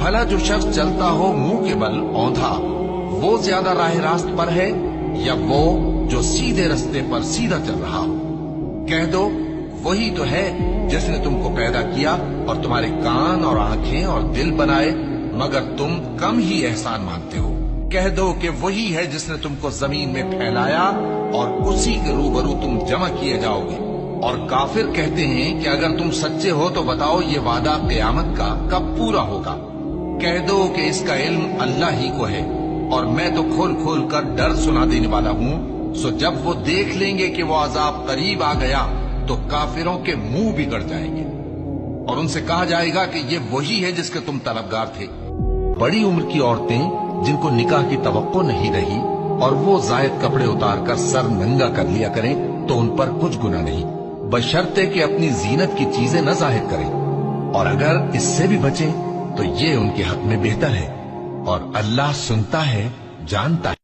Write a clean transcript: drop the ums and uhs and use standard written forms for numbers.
भला जो शख्स चलता हो मुंह के बल औंधा, वो ज्यादा राह रास्त पर है या वो जो सीधे रास्ते पर सीधा चल रहा हो? कह दो वही तो है जिसने तुमको पैदा किया और तुम्हारे कान और आंखें और दिल बनाए, मगर तुम कम ही एहसान मानते हो। कह दो कि वही है जिसने तुमको जमीन में फैलाया और उसी के रूबरू तुम जमा किए जाओगे। और काफिर कहते हैं कि अगर तुम सच्चे हो तो बताओ ये वादा क़यामत का कब पूरा होगा। कह दो कि इसका इल्म अल्लाह ही को है और मैं तो खोल खोल कर डर सुना देने वाला हूँ। सो जब वो देख लेंगे कि वो अजाब करीब आ गया तो काफिरों के मुंह बिगड़ जाएंगे और उनसे कहा जाएगा कि ये वही है जिसके तुम तलबगार थे। बड़ी उम्र की औरतें जिनको निकाह की तवक्को नहीं रही और वो जायद कपड़े उतार कर सर नंगा कर लिया करें तो उन पर कुछ गुनाह नहीं, बशर्ते कि अपनी जीनत की चीजें न जाहिर करें, और अगर इससे भी बचें तो ये उनके हक में बेहतर है। और अल्लाह सुनता है, जानता है।